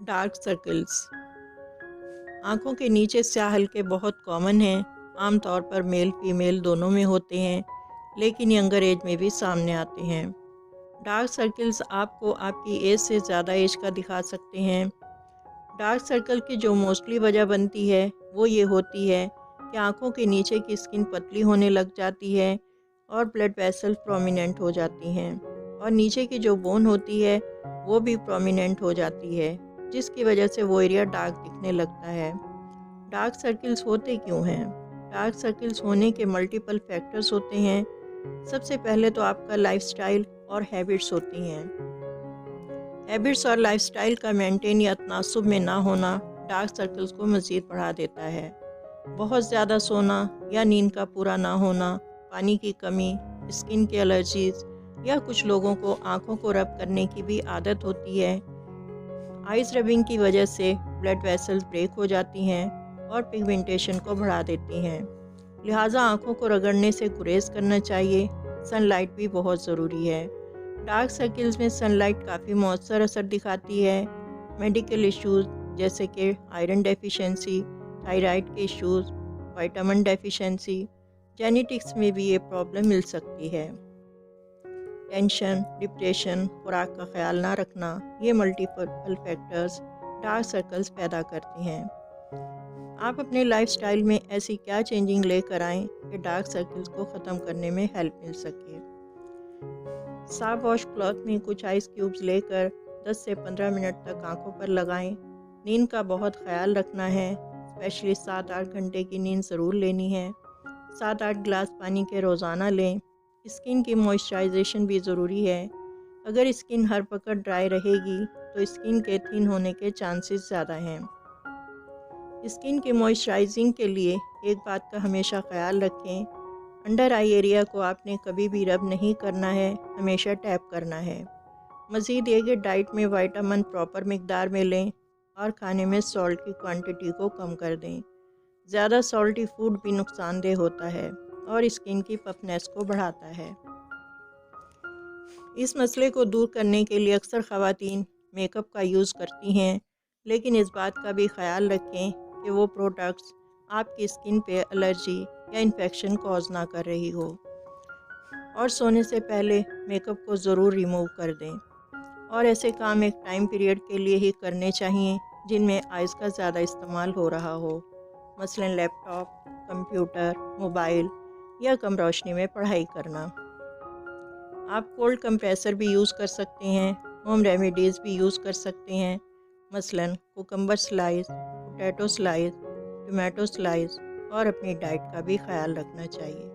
Dark circles آنکھوں کے نیچے سیاہ حلقے بہت کامن ہیں۔ عام طور پر میل فیمیل دونوں میں ہوتے ہیں، لیکن ینگر ایج میں بھی سامنے آتے ہیں۔ ڈارک سرکلز آپ کو آپ کی ایج سے زیادہ ایج کا دکھا سکتے ہیں۔ ڈارک سرکل کی جو موسٹلی وجہ بنتی ہے وہ یہ ہوتی ہے کہ آنکھوں کے نیچے کی اسکن پتلی ہونے لگ جاتی ہے اور بلڈ ویسل پرومیننٹ ہو جاتی ہیں، اور نیچے کی جو بون ہوتی ہے وہ بھی پرومیننٹ ہو جاتی ہے، جس کی وجہ سے وہ ایریا ڈارک دکھنے لگتا ہے۔ ڈارک سرکلز ہوتے کیوں ہیں؟ ڈارک سرکلز ہونے کے ملٹیپل فیکٹرز ہوتے ہیں۔ سب سے پہلے تو آپ کا لائف سٹائل اور ہیبٹس ہوتی ہیں۔ ہیبٹس اور لائف سٹائل کا مینٹین یا تناسب میں نہ ہونا ڈارک سرکلز کو مزید بڑھا دیتا ہے۔ بہت زیادہ سونا یا نیند کا پورا نہ ہونا، پانی کی کمی، اسکن کی الرجیز، یا کچھ لوگوں کو آنکھوں کو رب کرنے کی بھی عادت ہوتی ہے۔ آئز ربنگ کی وجہ سے بلڈ ویسلز بریک ہو جاتی ہیں اور پگمنٹیشن کو بڑھا دیتی ہیں، لہٰذا آنکھوں کو رگڑنے سے گریز کرنا چاہیے۔ سن لائٹ بھی بہت ضروری ہے۔ ڈارک سرکلز میں سن لائٹ کافی مؤثر اثر دکھاتی ہے۔ میڈیکل ایشوز جیسے کہ آئرن ڈیفیشنسی، تھائرائیڈ کے ایشوز، وائٹامن ڈیفیشنسی، جینیٹکس میں بھی یہ پرابلم مل سکتی ہے۔ ٹینشن، ڈپریشن، خوراک کا خیال نہ رکھنا، یہ ملٹیپل فیکٹرز ڈارک سرکلز پیدا کرتے ہیں۔ آپ اپنے لائف سٹائل میں ایسی کیا چینجنگ لے کر آئیں کہ ڈارک سرکلز کو ختم کرنے میں ہیلپ مل سکے؟ صاف واش کلاتھ میں کچھ آئس کیوبز لے کر 10 سے 15 منٹ تک آنکھوں پر لگائیں۔ نیند کا بہت خیال رکھنا ہے، اسپیشلی 7-8 گھنٹے کی نیند ضرور لینی ہے۔ 7-8 گلاس پانی کے روزانہ لیں۔ اسکن کی موئسچرائزیشن بھی ضروری ہے۔ اگر اسکن ہر وقت ڈرائی رہے گی تو اسکن کے تھن ہونے کے چانسز زیادہ ہیں۔ اسکن کی موئسچرائزنگ کے لیے ایک بات کا ہمیشہ خیال رکھیں، انڈر آئی ایریا کو آپ نے کبھی بھی رب نہیں کرنا ہے، ہمیشہ ٹیپ کرنا ہے۔ مزید یہ کہ ڈائٹ میں وائٹامن پراپر مقدار میں لیں اور کھانے میں سالٹ کی کوانٹٹی کو کم کر دیں۔ زیادہ سالٹی فوڈ بھی نقصان دہ ہوتا ہے اور اسکن کی پفنس کو بڑھاتا ہے۔ اس مسئلے کو دور کرنے کے لیے اکثر خواتین میک اپ کا یوز کرتی ہیں، لیکن اس بات کا بھی خیال رکھیں کہ وہ پروڈکٹس آپ کی اسکن پہ الرجی یا انفیکشن کوز نہ کر رہی ہو، اور سونے سے پہلے میک اپ کو ضرور ریموو کر دیں، اور ایسے کام ایک ٹائم پیریڈ کے لیے ہی کرنے چاہیے جن میں آئز کا زیادہ استعمال ہو رہا ہو، مثلا لیپ ٹاپ، کمپیوٹر، موبائل یا کم روشنی میں پڑھائی کرنا۔ آپ کولڈ کمپریسر بھی یوز کر سکتے ہیں، ہوم ریمیڈیز بھی یوز کر سکتے ہیں، مثلا cucumber slice, potato slice, tomato slice, اور اپنی ڈائٹ کا بھی خیال رکھنا چاہیے۔